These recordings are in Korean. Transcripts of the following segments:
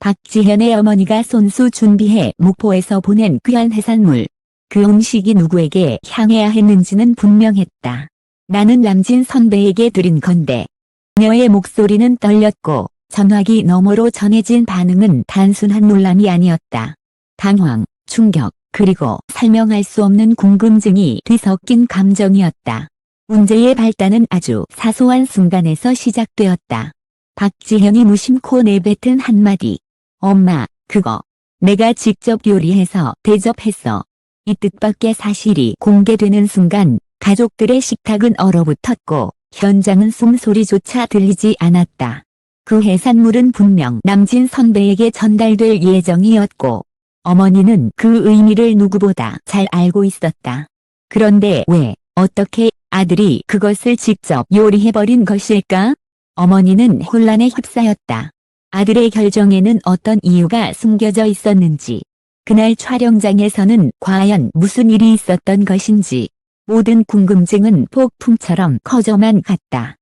박지현의 어머니가 손수 준비해 목포에서 보낸 귀한 해산물. 그 음식이 누구에게 향해야 했는지는 분명했다. 나는 남진 선배에게 드린 건데. 그녀의 목소리는 떨렸고 전화기 너머로 전해진 반응은 단순한 놀람이 아니었다. 당황, 충격, 그리고 설명할 수 없는 궁금증이 뒤섞인 감정이었다. 문제의 발단은 아주 사소한 순간에서 시작되었다. 박지현이 무심코 내뱉은 한마디. 엄마, 그거 내가 직접 요리해서 대접했어. 이 뜻밖의 사실이 공개되는 순간 가족들의 식탁은 얼어붙었고 현장은 숨소리조차 들리지 않았다. 그 해산물은 분명 남진 선배에게 전달될 예정이었고 어머니는 그 의미를 누구보다 잘 알고 있었다. 그런데 왜, 어떻게 아들이 그것을 직접 요리해버린 것일까? 어머니는 혼란에 휩싸였다. 아들의 결정에는 어떤 이유가 숨겨져 있었는지, 그날 촬영장에서는 과연 무슨 일이 있었던 것인지, 모든 궁금증은 폭풍처럼 커져만 갔다.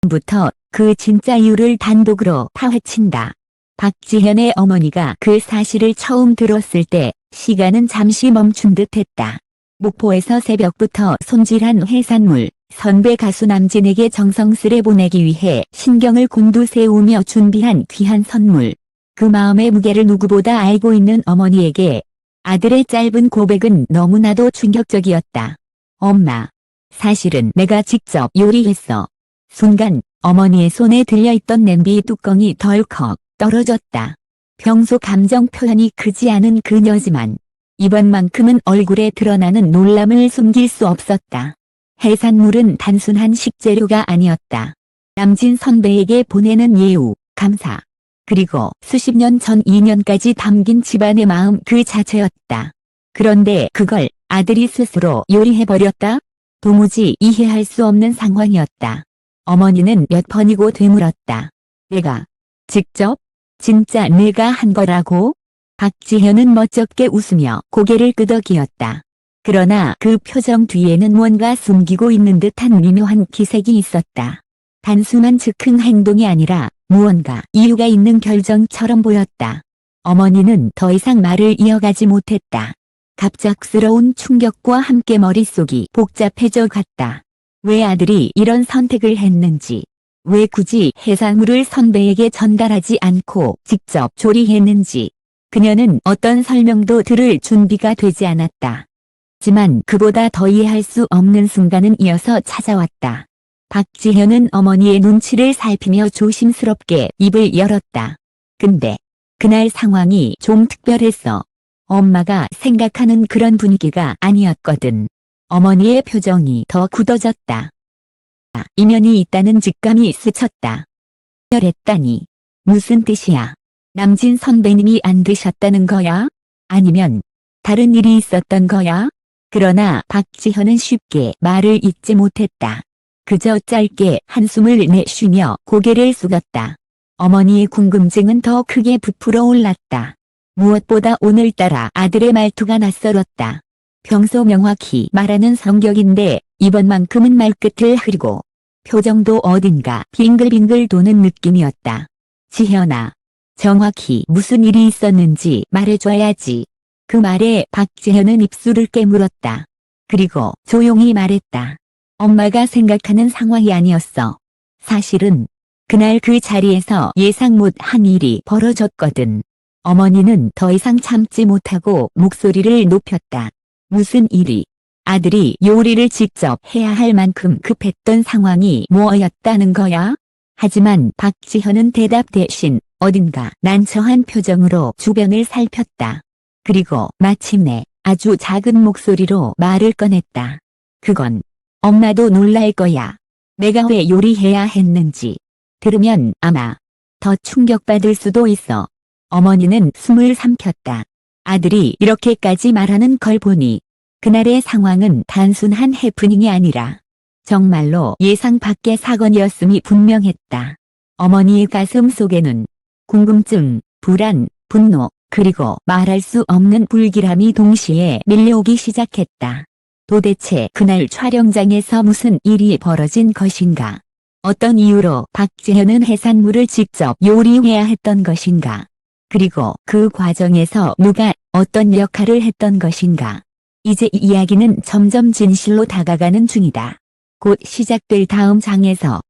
부터 그 진짜 이유를 단독으로 파헤친다. 박지현의 어머니가 그 사실을 처음 들었을 때 시간은 잠시 멈춘 듯 했다. 목포에서 새벽부터 손질한 해산물, 선배 가수 남진에게 정성스레 보내기 위해 신경을 곤두세우며 준비한 귀한 선물. 그 마음의 무게를 누구보다 알고 있는 어머니에게 아들의 짧은 고백은 너무나도 충격적이었다. 엄마, 사실은 내가 직접 요리했어. 순간 어머니의 손에 들려있던 냄비 뚜껑이 덜컥 떨어졌다. 평소 감정 표현이 크지 않은 그녀지만 이번만큼은 얼굴에 드러나는 놀람을 숨길 수 없었다. 해산물은 단순한 식재료가 아니었다. 남진 선배에게 보내는 예우, 감사, 그리고 수십 년 전 인연까지 담긴 집안의 마음 그 자체였다. 그런데 그걸 아들이 스스로 요리해버렸다? 도무지 이해할 수 없는 상황이었다. 어머니는 몇 번이고 되물었다. 내가 직접? 진짜 내가 한 거라고? 박지현은 멋쩍게 웃으며 고개를 끄덕이었다. 그러나 그 표정 뒤에는 뭔가 숨기고 있는 듯한 미묘한 기색이 있었다. 단순한 즉흥 행동이 아니라 무언가 이유가 있는 결정처럼 보였다. 어머니는 더 이상 말을 이어가지 못했다. 갑작스러운 충격과 함께 머릿속이 복잡해져 갔다. 왜 아들이 이런 선택을 했는지, 왜 굳이 해산물을 선배에게 전달하지 않고 직접 조리했는지, 그녀는 어떤 설명도 들을 준비가 되지 않았다. 하지만 그보다 더 이해할 수 없는 순간은 이어서 찾아왔다. 박지현은 어머니의 눈치를 살피며 조심스럽게 입을 열었다. 근데 그날 상황이 좀 특별했어. 엄마가 생각하는 그런 분위기가 아니었거든. 어머니의 표정이 더 굳어졌다. 이면이 있다는 직감이 스쳤다. 특별했다니. 무슨 뜻이야? 남진 선배님이 안 드셨다는 거야? 아니면 다른 일이 있었던 거야? 그러나 박지현은 쉽게 말을 잇지 못했다. 그저 짧게 한숨을 내쉬며 고개를 숙였다. 어머니의 궁금증은 더 크게 부풀어 올랐다. 무엇보다 오늘따라 아들의 말투가 낯설었다. 평소 명확히 말하는 성격인데 이번만큼은 말끝을 흐리고 표정도 어딘가 빙글빙글 도는 느낌이었다. 지현아, 정확히 무슨 일이 있었는지 말해줘야지. 그 말에 박지현은 입술을 깨물었다. 그리고 조용히 말했다. 엄마가 생각하는 상황이 아니었어. 사실은 그날 그 자리에서 예상 못한 일이 벌어졌거든. 어머니는 더 이상 참지 못하고 목소리를 높였다. 무슨 일이? 아들이 요리를 직접 해야 할 만큼 급했던 상황이 뭐였다는 거야? 하지만 박지현은 대답 대신 어딘가 난처한 표정으로 주변을 살폈다. 그리고 마침내 아주 작은 목소리로 말을 꺼냈다. 그건 엄마도 놀랄 거야. 내가 왜 요리해야 했는지 들으면 아마 더 충격받을 수도 있어. 어머니는 숨을 삼켰다. 아들이 이렇게까지 말하는 걸 보니 그날의 상황은 단순한 해프닝이 아니라 정말로 예상 밖의 사건이었음이 분명했다. 어머니의 가슴 속에는 궁금증, 불안, 분노, 그리고 말할 수 없는 불길함이 동시에 밀려오기 시작했다. 도대체 그날 촬영장에서 무슨 일이 벌어진 것인가? 어떤 이유로 박지현은 해산물을 직접 요리해야 했던 것인가? 그리고 그 과정에서 누가 어떤 역할을 했던 것인가. 이제 이 이야기는 점점 진실로 다가가는 중이다. 곧 시작될 다음 장에서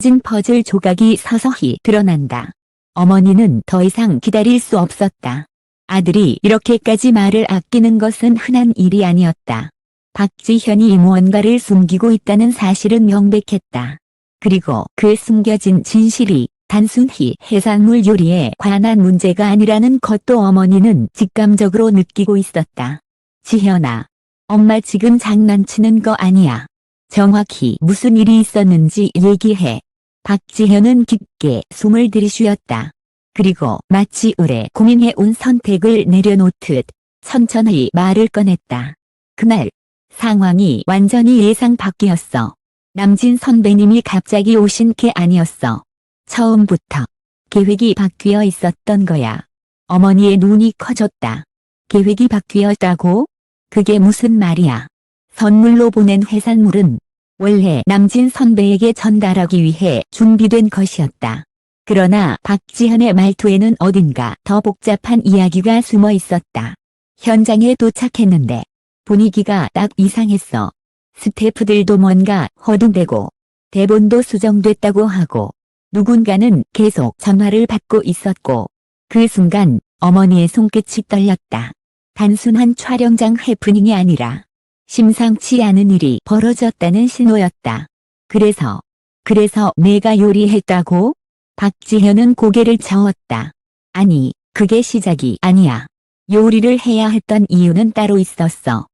진 퍼즐 조각이 서서히 드러난다. 어머니는 더 이상 기다릴 수 없었다. 아들이 이렇게까지 말을 아끼는 것은 흔한 일이 아니었다. 박지현이 무언가를 숨기고 있다는 사실은 명백했다. 그리고 그 숨겨진 진실이 단순히 해산물 요리에 관한 문제가 아니라는 것도 어머니는 직감적으로 느끼고 있었다. 지현아, 엄마 지금 장난치는 거 아니야. 정확히 무슨 일이 있었는지 얘기해. 박지현은 깊게 숨을 들이쉬었다. 그리고 마치 오래 고민해온 선택을 내려놓듯 천천히 말을 꺼냈다. 그날 상황이 완전히 예상 밖이었어. 남진 선배님이 갑자기 오신 게 아니었어. 처음부터 계획이 바뀌어 있었던 거야. 어머니의 눈이 커졌다. 계획이 바뀌었다고? 그게 무슨 말이야? 선물로 보낸 해산물은 원래 남진 선배에게 전달하기 위해 준비된 것이었다. 그러나 박지현의 말투에는 어딘가 더 복잡한 이야기가 숨어 있었다. 현장에 도착했는데 분위기가 딱 이상했어. 스태프들도 뭔가 허둥대고 대본도 수정됐다고 하고 누군가는 계속 전화를 받고 있었고 그 순간 어머니의 손끝이 떨렸다. 단순한 촬영장 해프닝이 아니라 심상치 않은 일이 벌어졌다는 신호였다. 그래서 내가 요리했다고? 박지현은 고개를 저었다. 아니, 그게 시작이 아니야. 요리를 해야 했던 이유는 따로 있었어.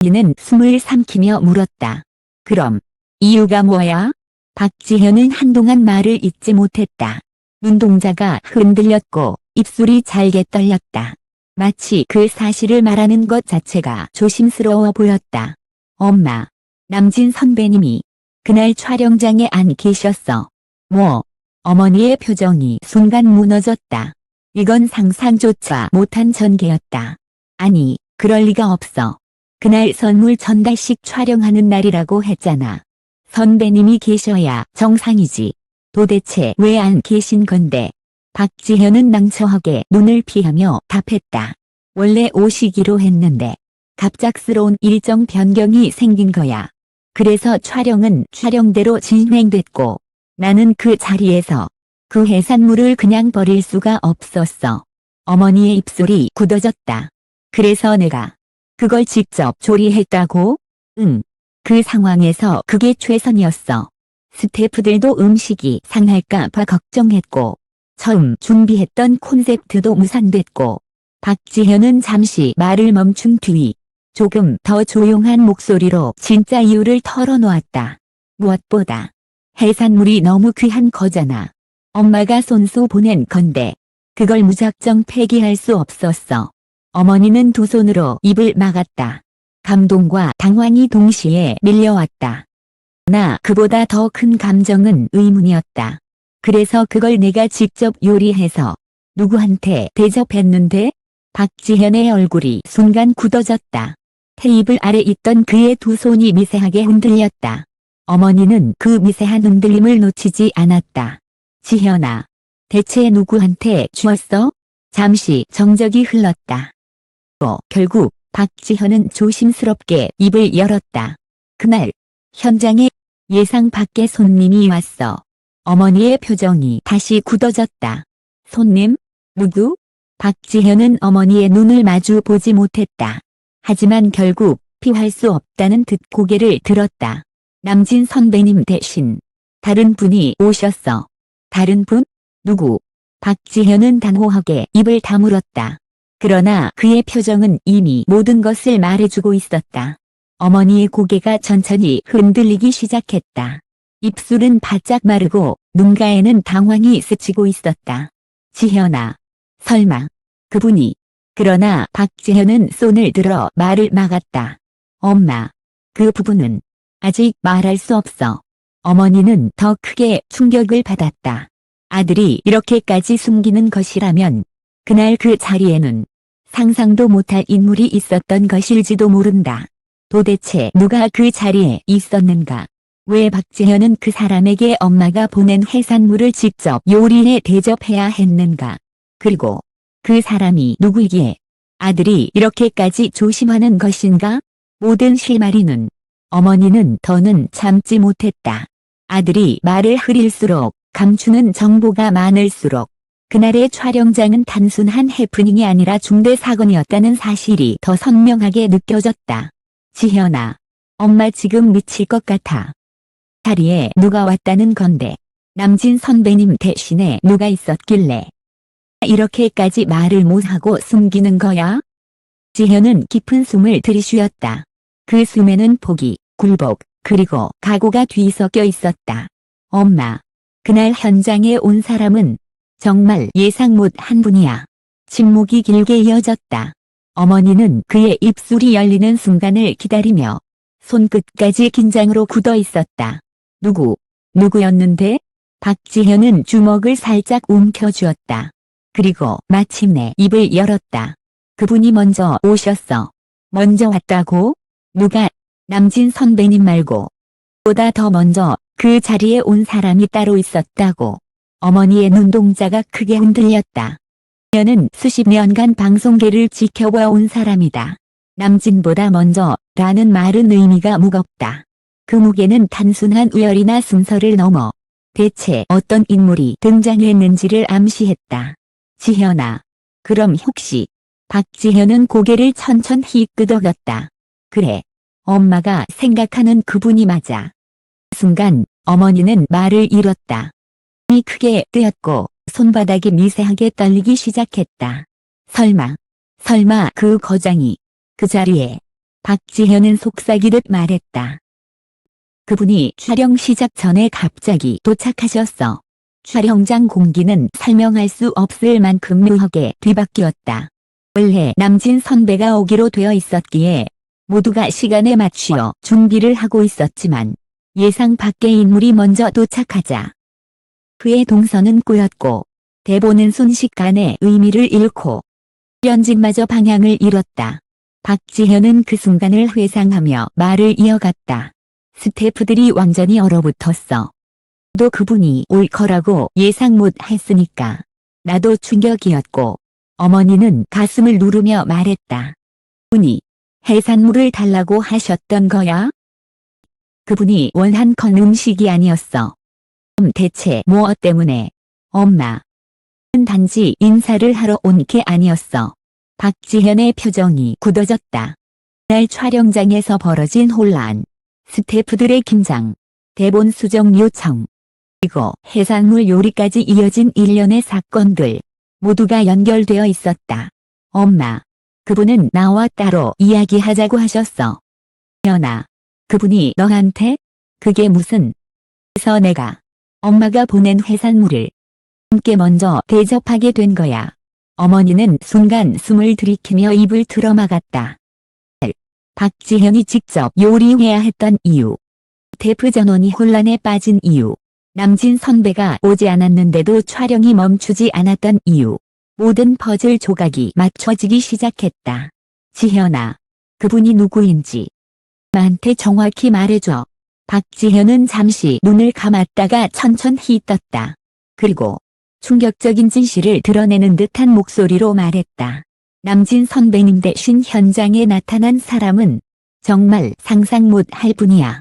이는 숨을 삼키며 물었다. 그럼 이유가 뭐야? 박지현은 한동안 말을 잇지 못했다. 눈동자가 흔들렸고 입술이 잘게 떨렸다. 마치 그 사실을 말하는 것 자체가 조심스러워 보였다. 엄마, 남진 선배님이 그날 촬영장에 안 계셨어. 뭐? 어머니의 표정이 순간 무너졌다. 이건 상상조차 못한 전개였다. 아니, 그럴 리가 없어. 그날 선물 전달식 촬영하는 날이라고 했잖아. 선배님이 계셔야 정상이지. 도대체 왜 안 계신 건데? 박지현은 낭처하게 눈을 피하며 답했다. 원래 오시기로 했는데 갑작스러운 일정 변경이 생긴 거야. 그래서 촬영은 촬영대로 진행됐고 나는 그 자리에서 그 해산물을 그냥 버릴 수가 없었어. 어머니의 입술이 굳어졌다. 그래서 내가 그걸 직접 조리했다고? 응. 그 상황에서 그게 최선이었어. 스태프들도 음식이 상할까 봐 걱정했고 처음 준비했던 콘셉트도 무산됐고 박지현은 잠시 말을 멈춘 뒤 조금 더 조용한 목소리로 진짜 이유를 털어놓았다. 무엇보다 해산물이 너무 귀한 거잖아. 엄마가 손수 보낸 건데 그걸 무작정 폐기할 수 없었어. 어머니는 두 손으로 입을 막았다. 감동과 당황이 동시에 밀려왔다. 나 그보다 더 큰 감정은 의문이었다. 그래서 그걸 내가 직접 요리해서 누구한테 대접했는데? 박지현의 얼굴이 순간 굳어졌다. 테이블 아래 있던 그의 두 손이 미세하게 흔들렸다. 어머니는 그 미세한 흔들림을 놓치지 않았다. 지현아, 대체 누구한테 주었어? 잠시 정적이 흘렀다. 결국 박지현은 조심스럽게 입을 열었다. 그날 현장에 예상 밖의 손님이 왔어. 어머니의 표정이 다시 굳어졌다. 손님? 누구? 박지현은 어머니의 눈을 마주 보지 못했다. 하지만 결국 피할 수 없다는 듯 고개를 들었다. 남진 선배님 대신 다른 분이 오셨어. 다른 분? 누구? 박지현은 단호하게 입을 다물었다. 그러나 그의 표정은 이미 모든 것을 말해주고 있었다. 어머니의 고개가 천천히 흔들리기 시작했다. 입술은 바짝 마르고 눈가에는 당황이 스치고 있었다. 지현아, 설마 그분이. 그러나 박지현은 손을 들어 말을 막았다. 엄마, 그 부분은 아직 말할 수 없어. 어머니는 더 크게 충격을 받았다. 아들이 이렇게까지 숨기는 것이라면 그날 그 자리에는 상상도 못할 인물이 있었던 것일지도 모른다. 도대체 누가 그 자리에 있었는가? 왜 박지현은 그 사람에게 엄마가 보낸 해산물을 직접 요리해 대접해야 했는가? 그리고 그 사람이 누구이기에 아들이 이렇게까지 조심하는 것인가? 모든 실마리는 어머니는 더는 참지 못했다. 아들이 말을 흐릴수록 감추는 정보가 많을수록 그날의 촬영장은 단순한 해프닝이 아니라 중대 사건이었다는 사실이 더 선명하게 느껴졌다. 지현아, 엄마 지금 미칠 것 같아. 자리에 누가 왔다는 건데 남진 선배님 대신에 누가 있었길래 이렇게까지 말을 못하고 숨기는 거야? 지현은 깊은 숨을 들이쉬었다. 그 숨에는 포기, 굴복, 그리고 각오가 뒤섞여 있었다. 엄마, 그날 현장에 온 사람은 정말 예상 못한 분이야. 침묵이 길게 이어졌다. 어머니는 그의 입술이 열리는 순간을 기다리며 손끝까지 긴장으로 굳어 있었다. 누구였는데? 박지현은 주먹을 살짝 움켜쥐었다. 그리고 마침내 입을 열었다. 그분이 먼저 오셨어. 먼저 왔다고? 누가? 남진 선배님 말고 보다 더 먼저 그 자리에 온 사람이 따로 있었다고. 어머니의 눈동자가 크게 흔들렸다. 그녀는 수십 년간 방송계를 지켜봐온 사람이다. 남진보다 먼저 라는 말은 의미가 무겁다. 그 무게는 단순한 우열이나 순서를 넘어 대체 어떤 인물이 등장했는지를 암시했다. 지현아, 그럼 혹시? 박지현은 고개를 천천히 끄덕였다. 그래, 엄마가 생각하는 그분이 맞아. 순간 어머니는 말을 잃었다. 눈이 크게 뜨였고 손바닥이 미세하게 떨리기 시작했다. 설마 그 거장이 그 자리에. 박지현은 속삭이듯 말했다. 그분이 촬영 시작 전에 갑자기 도착하셨어. 촬영장 공기는 설명할 수 없을 만큼 묘하게 뒤바뀌었다. 원래 남진 선배가 오기로 되어 있었기에 모두가 시간에 맞추어 준비를 하고 있었지만 예상 밖의 인물이 먼저 도착하자 그의 동선은 꼬였고 대본은 순식간에 의미를 잃고 연진마저 방향을 잃었다. 박지현은 그 순간을 회상하며 말을 이어갔다. 스태프들이 완전히 얼어붙었어. 또 그분이 올 거라고 예상 못 했으니까. 나도 충격이었고 어머니는 가슴을 누르며 말했다. 그분이 해산물을 달라고 하셨던 거야? 그분이 원한 건 음식이 아니었어. 대체 무엇 때문에? 엄마. 단지 인사를 하러 온 게 아니었어. 박지현의 표정이 굳어졌다. 날 촬영장에서 벌어진 혼란, 스태프들의 긴장, 대본 수정 요청, 그리고 해산물 요리까지 이어진 일련의 사건들, 모두가 연결되어 있었다. 엄마, 그분은 나와 따로 이야기하자고 하셨어. 연아, 그분이 너한테? 그게 무슨? 그래서 내가 엄마가 보낸 해산물을 함께 먼저 대접하게 된 거야. 어머니는 순간 숨을 들이키며 입을 틀어막았다. 박지현이 직접 요리해야 했던 이유. 스태프 전원이 혼란에 빠진 이유. 남진 선배가 오지 않았는데도 촬영이 멈추지 않았던 이유. 모든 퍼즐 조각이 맞춰지기 시작했다. 지현아, 그분이 누구인지 나한테 정확히 말해줘. 박지현은 잠시 눈을 감았다가 천천히 떴다. 그리고 충격적인 진실을 드러내는 듯한 목소리로 말했다. 남진 선배님 대신 현장에 나타난 사람은 정말 상상 못할 분이야.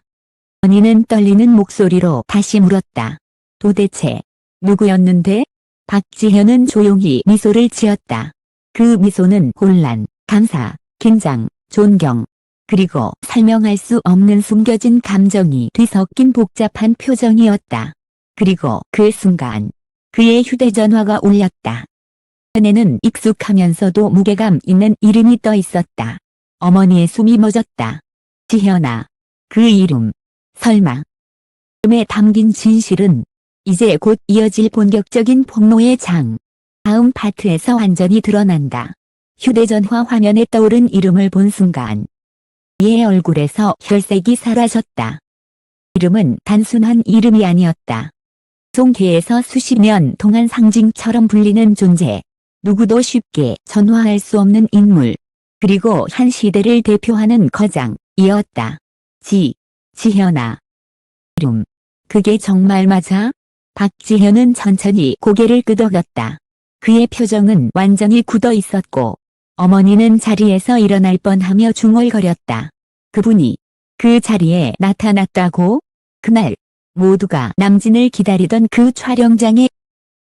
언니는 떨리는 목소리로 다시 물었다. 도대체 누구였는데? 박지현은 조용히 미소를 지었다. 그 미소는 혼란, 감사, 긴장, 존경, 그리고 설명할 수 없는 숨겨진 감정이 뒤섞인 복잡한 표정이었다. 그리고 그 순간 그의 휴대전화가 울렸다. 전에는 익숙하면서도 무게감 있는 이름이 떠 있었다. 어머니의 숨이 멎었다. 지현아. 그 이름. 설마. 이름에 담긴 진실은 이제 곧 이어질 본격적인 폭로의 장. 다음 파트에서 완전히 드러난다. 휴대전화 화면에 떠오른 이름을 본 순간 그의 얼굴에서 혈색이 사라졌다. 이름은 단순한 이름이 아니었다. 송계에서 수십 년 동안 상징처럼 불리는 존재. 누구도 쉽게 전화할 수 없는 인물. 그리고 한 시대를 대표하는 거장이었다. 지현아. 이름. 그게 정말 맞아? 박지현은 천천히 고개를 끄덕였다. 그의 표정은 완전히 굳어 있었고 어머니는 자리에서 일어날 뻔하며 중얼거렸다. 그분이 그 자리에 나타났다고? 그날 모두가 남진을 기다리던 그 촬영장에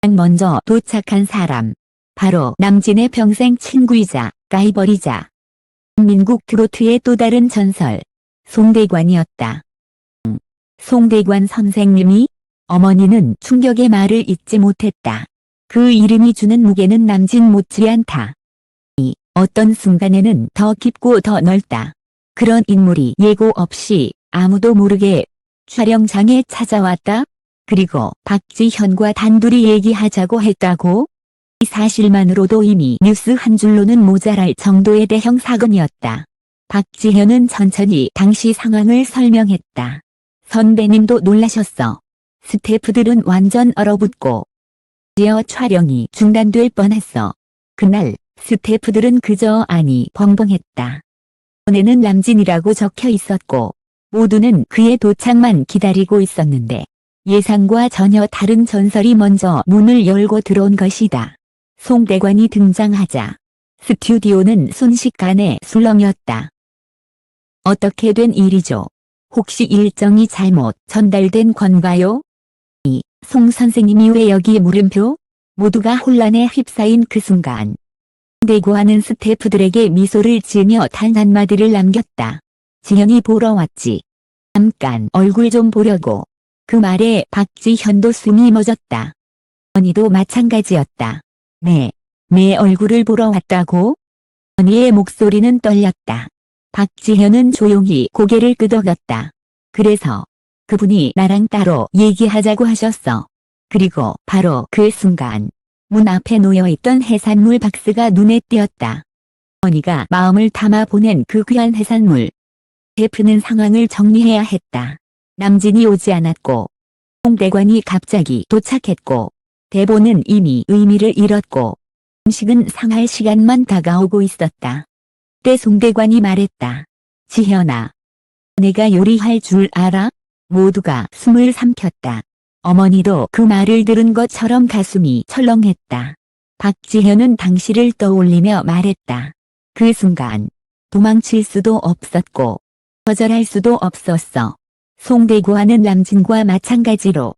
먼저 도착한 사람. 바로 남진의 평생 친구이자 라이벌이자 민국 트로트의 또 다른 전설. 송대관이었다. 송대관 선생님이? 어머니는 충격의 말을 잇지 못했다. 그 이름이 주는 무게는 남진 못지않다. 어떤 순간에는 더 깊고 더 넓다. 그런 인물이 예고 없이 아무도 모르게 촬영장에 찾아왔다. 그리고 박지현과 단둘이 얘기하자고 했다고? 이 사실만으로도 이미 뉴스 한 줄로는 모자랄 정도의 대형 사건이었다. 박지현은 천천히 당시 상황을 설명했다. 선배님도 놀라셨어. 스태프들은 완전 얼어붙고 드디어 촬영이 중단될 뻔했어. 그날 스태프들은 그저 아니 벙벙했다. 전에는 남진이라고 적혀 있었고 모두는 그의 도착만 기다리고 있었는데 예상과 전혀 다른 전설이 먼저 문을 열고 들어온 것이다. 송대관이 등장하자 스튜디오는 순식간에 술렁였다. 어떻게 된 일이죠? 혹시 일정이 잘못 전달된 건가요? 송 선생님이 왜 여기 물음표? 모두가 혼란에 휩싸인 그 순간 송대관은 스태프들에게 미소를 지으며 단 한마디를 남겼다. 지현이 보러 왔지. 잠깐 얼굴 좀 보려고. 그 말에 박지현도 숨이 멎었다. 언니도 마찬가지였다. 네, 내 얼굴을 보러 왔다고? 언니의 목소리는 떨렸다. 박지현은 조용히 고개를 끄덕였다. 그래서 그분이 나랑 따로 얘기하자고 하셨어. 그리고 바로 그 순간 문 앞에 놓여있던 해산물 박스가 눈에 띄었다. 언니가 마음을 담아 보낸 그 귀한 해산물. 대표는 상황을 정리해야 했다. 남진이 오지 않았고 송대관이 갑자기 도착했고 대본은 이미 의미를 잃었고 음식은 상할 시간만 다가오고 있었다. 그때 송대관이 말했다. 지현아, 내가 요리할 줄 알아? 모두가 숨을 삼켰다. 어머니도 그 말을 들은 것처럼 가슴이 철렁했다. 박지현은 당시를 떠올리며 말했다. 그 순간 도망칠 수도 없었고 거절할 수도 없었어. 송대관은 남진과 마찬가지로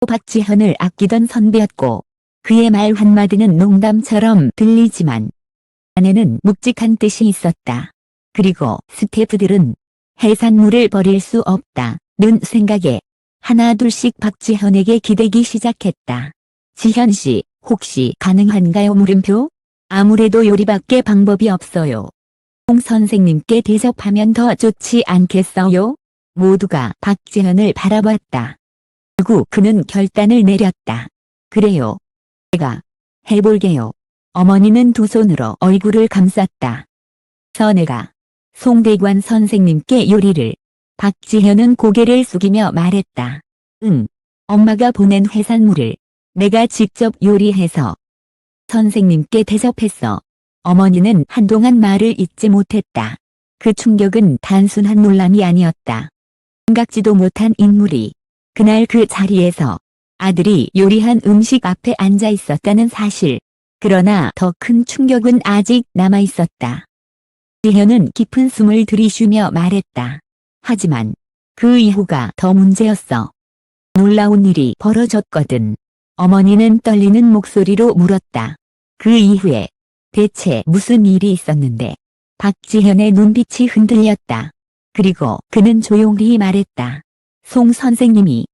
박지현을 아끼던 선배였고 그의 말 한마디는 농담처럼 들리지만 안에는 묵직한 뜻이 있었다. 그리고 스태프들은 해산물을 버릴 수 없다는 생각에 하나둘씩 박지현에게 기대기 시작했다. 지현씨, 혹시 가능한가요? 물음표? 아무래도 요리밖에 방법이 없어요. 송 선생님께 대접하면 더 좋지 않겠어요? 모두가 박지현을 바라봤다. 결국 그는 결단을 내렸다. 그래요. 제가 해볼게요. 어머니는 두 손으로 얼굴을 감쌌다. 내가 송대관 선생님께 요리를. 박지현은 고개를 숙이며 말했다. 응. 엄마가 보낸 해산물을 내가 직접 요리해서 선생님께 대접했어. 어머니는 한동안 말을 잇지 못했다. 그 충격은 단순한 놀람이 아니었다. 생각지도 못한 인물이 그날 그 자리에서 아들이 요리한 음식 앞에 앉아 있었다는 사실. 그러나 더 큰 충격은 아직 남아 있었다. 지현은 깊은 숨을 들이쉬며 말했다. 하지만 그 이후가 더 문제였어. 놀라운 일이 벌어졌거든. 어머니는 떨리는 목소리로 물었다. 그 이후에 대체 무슨 일이 있었는데? 박지현의 눈빛이 흔들렸다. 그리고 그는 조용히 말했다. 송 선생님이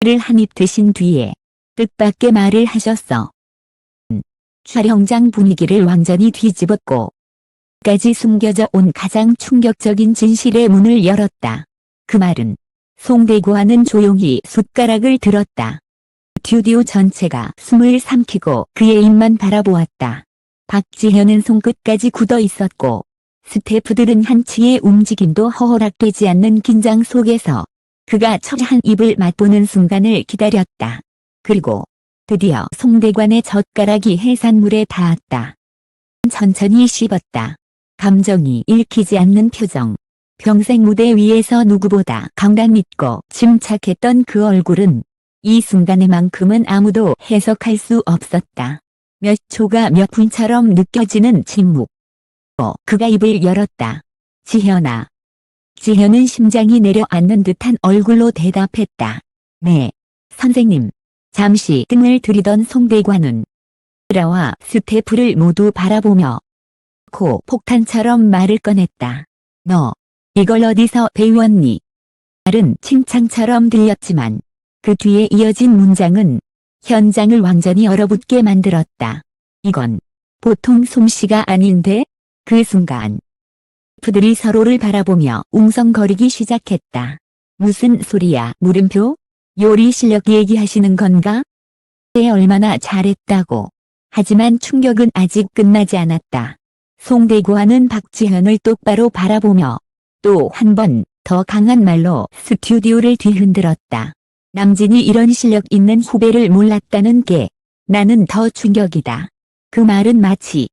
를 한 입 드신 뒤에 뜻밖의 말을 하셨어. 촬영장 분위기를 완전히 뒤집었고 까지 숨겨져 온 가장 충격적인 진실의 문을 열었다. 그 말은 송대관은 조용히 숟가락을 들었다. 스튜디오 전체가 숨을 삼키고 그의 입만 바라보았다. 박지현은 손끝까지 굳어 있었고 스태프들은 한치의 움직임도 허락되지 않는 긴장 속에서 그가 첫 한 입을 맛보는 순간을 기다렸다. 그리고 드디어 송대관의 젓가락이 해산물에 닿았다. 천천히 씹었다. 감정이 읽히지 않는 표정. 평생 무대 위에서 누구보다 강단 있고 침착했던 그 얼굴은 이 순간에만큼은 아무도 해석할 수 없었다. 몇 초가 몇 분처럼 느껴지는 침묵. 그가 입을 열었다. 지현아. 지현은 심장이 내려앉는 듯한 얼굴로 대답했다. 네, 선생님. 잠시 뜸을 들이던 송대관은 라와 스태프를 모두 바라보며 폭탄처럼 말을 꺼냈다. 너, 이걸 어디서 배웠니? 말은 칭찬처럼 들렸지만 그 뒤에 이어진 문장은 현장을 완전히 얼어붙게 만들었다. 이건 보통 솜씨가 아닌데? 그 순간 스태프들이 서로를 바라보며 웅성거리기 시작했다. 무슨 소리야, 물음표? 요리 실력 얘기하시는 건가? 얼마나 잘했다고. 하지만 충격은 아직 끝나지 않았다. 송대관은 박지현을 똑바로 바라보며 또 한 번 더 강한 말로 스튜디오를 뒤흔들었다. 남진이 이런 실력 있는 후배를 몰랐다는 게 나는 더 충격이다. 그 말은 마치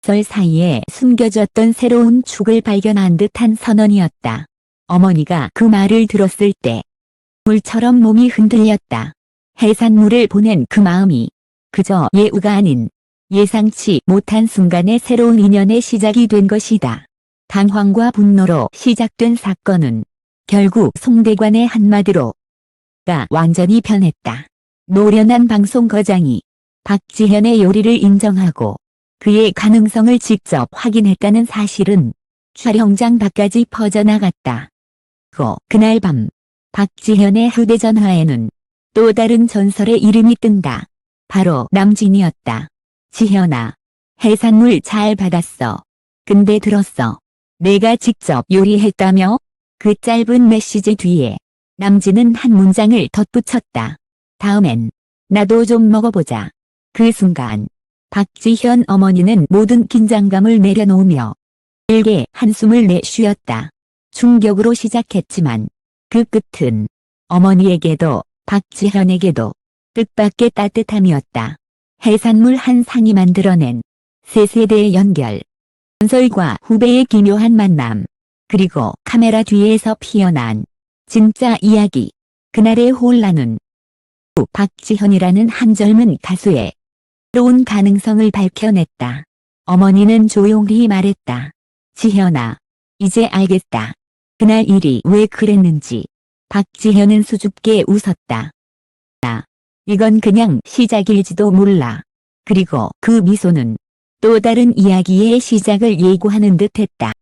썰 사이에 숨겨졌던 새로운 축을 발견한 듯한 선언이었다. 어머니가 그 말을 들었을 때 물처럼 몸이 흔들렸다. 해산물을 보낸 그 마음이 그저 예우가 아닌 예상치 못한 순간에 새로운 인연의 시작이 된 것이다. 당황과 분노로 시작된 사건은 결국 송대관의 한마디로 가 완전히 변했다. 노련한 방송 거장이 박지현의 요리를 인정하고 그의 가능성을 직접 확인했다는 사실은 촬영장 밖까지 퍼져나갔다. 그날 밤 박지현의 휴대전화에는 또 다른 전설의 이름이 뜬다. 바로 남진이었다. 지현아, 해산물 잘 받았어. 근데 들었어. 내가 직접 요리했다며? 그 짧은 메시지 뒤에 남진은 한 문장을 덧붙였다. 다음엔 나도 좀 먹어보자. 그 순간 박지현 어머니는 모든 긴장감을 내려놓으며 길게 한숨을 내쉬었다. 충격으로 시작했지만 그 끝은 어머니에게도 박지현에게도 뜻밖의 따뜻함이었다. 해산물 한 상이 만들어낸 세 세대의 연결. 전설과 후배의 기묘한 만남. 그리고 카메라 뒤에서 피어난 진짜 이야기. 그날의 혼란은 박지현이라는 한 젊은 가수의 새로운 가능성을 밝혀냈다. 어머니는 조용히 말했다. 지현아, 이제 알겠다. 그날 일이 왜 그랬는지. 박지현은 수줍게 웃었다. 이건 그냥 시작일지도 몰라. 그리고 그 미소는 또 다른 이야기의 시작을 예고하는 듯했다.